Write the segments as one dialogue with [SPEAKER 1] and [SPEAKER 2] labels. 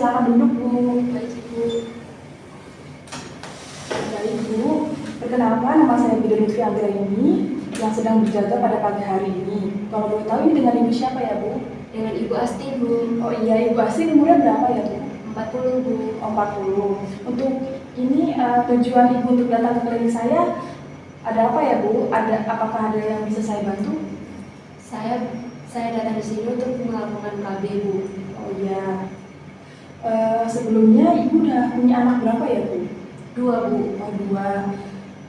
[SPEAKER 1] silakan duduk Bu.
[SPEAKER 2] Baik, Ibu.
[SPEAKER 1] Baik Bu, perkenalkan nama saya Bida Lutfi Anggraini yang sedang berjaga pada pagi hari ini. Kalau boleh tahu ini dengan Ibu siapa ya Bu?
[SPEAKER 2] Dengan Ibu Asti, Bu.
[SPEAKER 1] Oh iya, Ibu Asti umurnya berapa ya Bu?
[SPEAKER 2] 40, Bu.
[SPEAKER 1] Oh, 40. Untuk ini tujuan Ibu untuk datang ke klinik saya ada apa ya Bu? Apakah ada yang bisa saya bantu?
[SPEAKER 2] Saya datang di sini untuk melakukan KB, Bu.
[SPEAKER 1] Oh iya. Sebelumnya Ibu udah punya anak berapa ya Bu?
[SPEAKER 2] 2, Bu.
[SPEAKER 1] Oh, 2.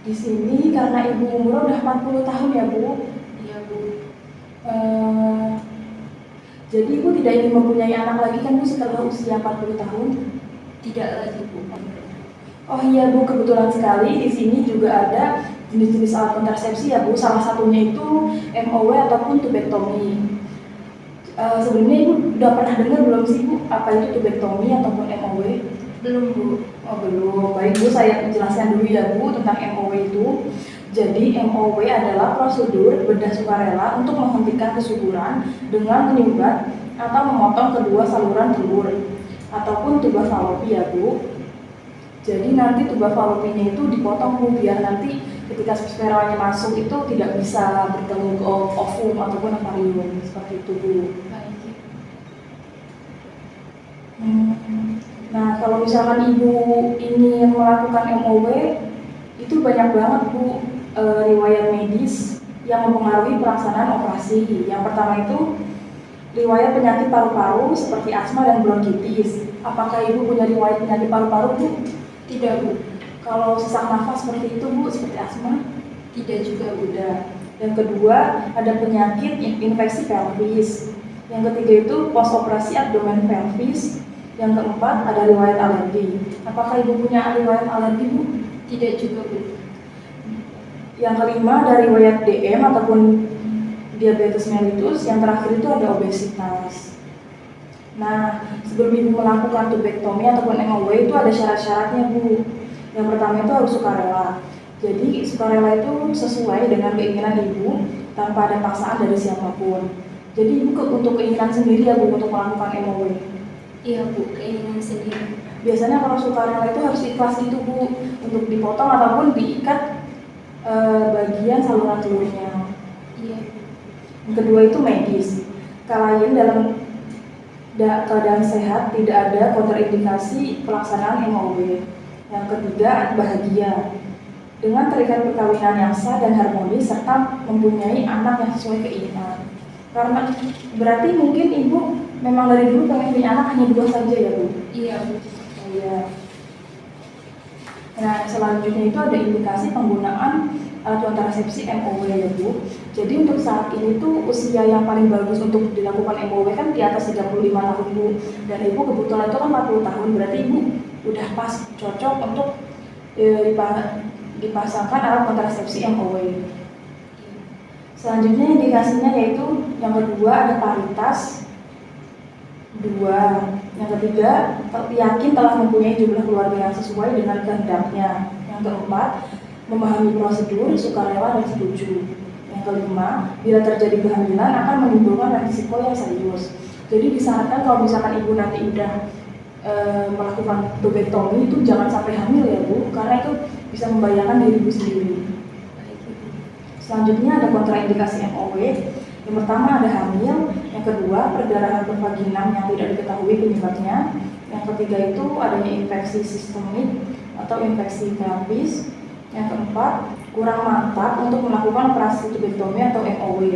[SPEAKER 1] Di sini karena Ibu umur udah 40 tahun ya Bu.
[SPEAKER 2] Iya, Bu.
[SPEAKER 1] Jadi Ibu tidak ingin mempunyai anak lagi kan Bu setelah usia 40 tahun?
[SPEAKER 2] Tidak lagi, Bu.
[SPEAKER 1] Oh iya Bu, kebetulan sekali di sini juga ada jenis-jenis alat kontrasepsi ya Bu. Salah satunya itu MOW ataupun tubektomi. Sebelumnya Ibu udah pernah dengar belum sih Bu apa itu tubektomi ataupun MOW?
[SPEAKER 2] Belum, Bu.
[SPEAKER 1] Oh belum. Baik Bu, saya jelaskan dulu ya Bu tentang MOW itu. Jadi MOW adalah prosedur bedah sukarela untuk menghentikan kesuburan dengan menyumbat atau memotong kedua saluran telur ataupun tuba falopi ya Bu. Jadi nanti tuba falopinya itu dipotong Bu biar nanti ketika spermanya masuk itu tidak bisa bertemu ke ovum ataupun ovarium seperti itu Bu.
[SPEAKER 2] Baik, Ibu.
[SPEAKER 1] Nah kalau misalkan Ibu ingin melakukan MOW itu banyak banget Bu riwayat medis yang mempengaruhi pelaksanaan operasi. Yang pertama itu riwayat penyakit paru-paru seperti asma dan bronkitis. Apakah Ibu punya riwayat penyakit paru-paru Bu?
[SPEAKER 2] Tidak, Bu.
[SPEAKER 1] Kalau sesak nafas seperti itu Bu, seperti asma?
[SPEAKER 2] Tidak juga, Bu.
[SPEAKER 1] Udah. Yang kedua ada penyakit infeksi pelvis. Yang ketiga itu post operasi abdomen pelvis. Yang keempat ada riwayat alergi. Apakah Ibu punya riwayat alergi Bu?
[SPEAKER 2] Tidak juga, Bu.
[SPEAKER 1] Yang kelima ada riwayat DM ataupun diabetes mellitus. Yang terakhir itu ada obesitas. Nah, sebelum Ibu melakukan tubektomi ataupun MOW itu ada syarat-syaratnya Bu. Yang pertama itu harus sukarela. Jadi sukarela itu sesuai dengan keinginan Ibu tanpa ada paksaan dari siapapun. Jadi Ibu untuk keinginan sendiri ya Bu untuk melakukan MOW.
[SPEAKER 2] Iya, Bu. Keinginan sendiri.
[SPEAKER 1] Biasanya kalau sukarela itu harus ikhlas itu Bu untuk dipotong ataupun diikat bagian saluran telurnya.
[SPEAKER 2] Iya.
[SPEAKER 1] Yang kedua itu medis. Klien dalam keadaan sehat tidak ada kontraindikasi pelaksanaan MOW. Yang ketiga bahagia dengan terikat perkawinan yang sah dan harmonis serta mempunyai anak yang sesuai keinginan. Karena berarti mungkin Ibu memang dari dulu pengen punya anak hanya 2 saja ya Bu?
[SPEAKER 2] Iya, Bu.
[SPEAKER 1] Oh, iya. Nah selanjutnya itu ada indikasi penggunaan alat kontrasepsi MOW ya Bu. Jadi untuk saat ini tuh usia yang paling bagus untuk dilakukan MOW kan di atas 35 tahun Bu. Dan Ibu kebetulan itu kan 40 tahun, berarti Ibu udah pas cocok untuk dipasangkan alat kontrasepsi MOW. Selanjutnya indikasinya yaitu yang kedua ada paritas 2. Yang ketiga yakin telah mempunyai jumlah keluarga yang sesuai dengan kehendaknya. Yang keempat memahami prosedur, sukarela dan setuju. Yang kelima, bila terjadi kehamilan akan menimbulkan risiko yang serius. Jadi disarankan kalau misalkan Ibu nanti udah melakukan tubektomi itu jangan sampai hamil ya Bu, karena itu bisa membahayakan diri Ibu sendiri. Selanjutnya ada kontraindikasi MOW. Yang pertama ada hamil, yang kedua perdarahan pervaginam yang tidak diketahui penyebabnya, yang ketiga itu adanya infeksi sistemik atau infeksi pelvis, yang keempat kurang mantap untuk melakukan operasi tubektomi atau MOW.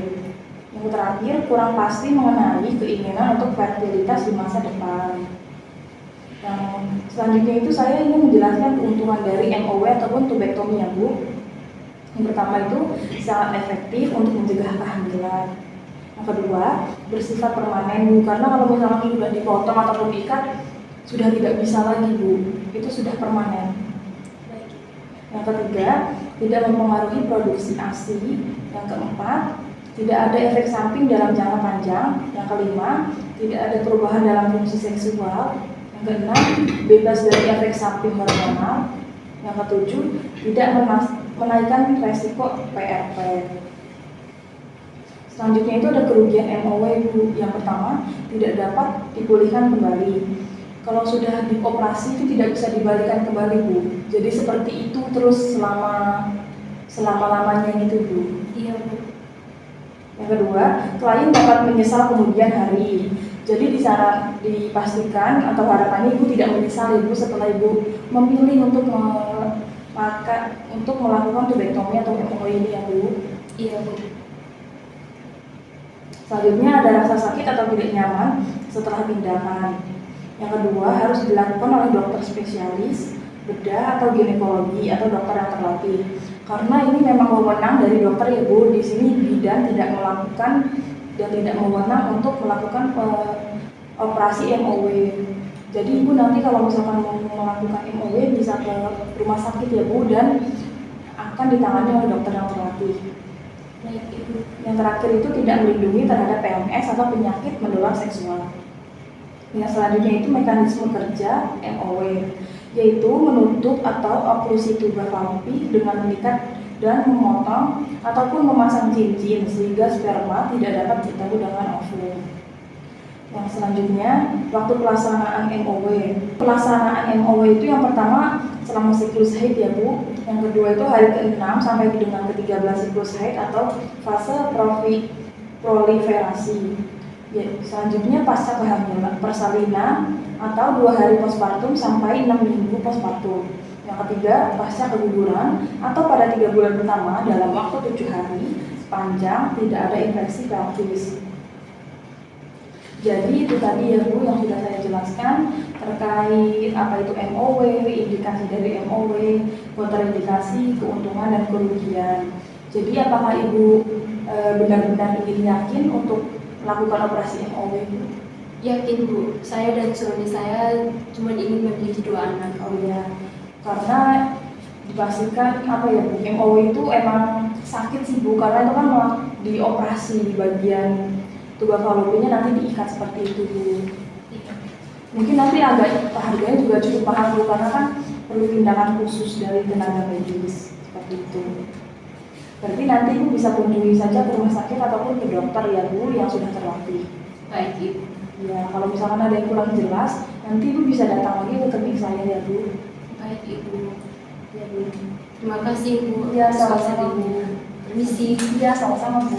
[SPEAKER 1] Yang terakhir kurang pasti mengenai keinginan untuk fertilitas di masa depan. Yang selanjutnya itu saya ingin menjelaskan keuntungan dari MOW ataupun tubektomi ya Bu. Yang pertama itu sangat efektif untuk mencegah kehamilan. Yang kedua bersifat permanen Bu, karena kalau misalnya sudah dipotong ataupun diikat sudah tidak bisa lagi Bu, itu sudah permanen. Yang ketiga tidak mempengaruhi produksi ASI. Yang keempat tidak ada efek samping dalam jangka panjang. Yang kelima tidak ada perubahan dalam fungsi seksual. Yang keenam bebas dari efek samping hormonal. Yang ketujuh tidak menaikkan resiko PRP. Selanjutnya itu ada kerugian MOW Bu. Yang pertama tidak dapat dipulihkan kembali. Kalau sudah dioperasi itu tidak bisa dibalikan kembali Bu. Jadi seperti itu terus selama-lamanya gitu Bu.
[SPEAKER 2] Iya Bu.
[SPEAKER 1] Yang kedua, klien dapat menyesal kemudian hari. Jadi dipastikan atau harapannya Ibu tidak menyesal Ibu setelah Ibu memilih untuk melakukan tubektomi atau MOE ini ya Bu.
[SPEAKER 2] Iya Bu.
[SPEAKER 1] Selanjutnya ada rasa sakit atau tidak nyaman setelah tindakan. Yang kedua harus dilakukan oleh dokter spesialis bedah atau ginekologi atau dokter yang terlatih. Karena ini memang wewenang dari dokter ya Bu. Di sini bidan tidak melakukan dan tidak mewenang untuk melakukan operasi MOE. Jadi Ibu nanti kalau misalkan mau melakukan MOE bisa ke rumah sakit ya Bu dan akan ditangani oleh dokter yang terlatih.
[SPEAKER 2] Baik Ibu.
[SPEAKER 1] Yang terakhir itu tidak melindungi terhadap PMS atau penyakit menular seksual. Yang selanjutnya itu mekanisme kerja MOE, yaitu menutup atau oklusi tuba fallopi dengan mengikat dan memotong ataupun memasang cincin sehingga sperma tidak dapat bertemu dengan ovum. Yang selanjutnya, waktu pelaksanaan MOE. Pelaksanaan MOE itu yang pertama selama siklus haid ya Bu. Yang kedua itu hari ke-6 sampai dengan ke-13 siklus haid atau fase proliferasi. Ya, selanjutnya pasca kehamilan, persalinan atau 2 hari postpartum sampai 6 minggu postpartum. Yang ketiga, pasca keguguran atau pada 3 bulan pertama dalam waktu 7 hari sepanjang tidak ada infeksi pelvis. Jadi itu tadi ya Bu yang sudah saya jelaskan terkait apa itu MOE, indikasi dari MOE, kontraindikasi, keuntungan dan kerugian. Jadi apakah Ibu benar-benar ingin yakin untuk melakukan operasi MOE Bu?
[SPEAKER 2] Yakin Bu, saya dan suami saya cuma ingin memiliki 2 anak.
[SPEAKER 1] Oh ya, karena dipastikan apa ya Bu, MOE itu emang sakit sih Bu, karena itu kan dioperasi di bagian tuba fallopinya nanti diikat seperti itu Bu. Mungkin nanti agak harganya juga cukup mahal Bu, karena kan perlu tindakan khusus dari tenaga medis seperti itu. Berarti nanti Ibu bisa kunjungi saja ke rumah sakit ataupun ke dokter ya Bu yang sudah terlatih.
[SPEAKER 2] Baik Ibu.
[SPEAKER 1] Ya, kalau misalkan ada yang kurang jelas, nanti Ibu bisa datang lagi ke klinik saya ya Bu.
[SPEAKER 2] Baik Ibu.
[SPEAKER 1] Ya Bu.
[SPEAKER 2] Terima kasih Bu.
[SPEAKER 1] Ya, sama-sama Bu.
[SPEAKER 2] Permisi.
[SPEAKER 1] Ya, sama-sama Bu.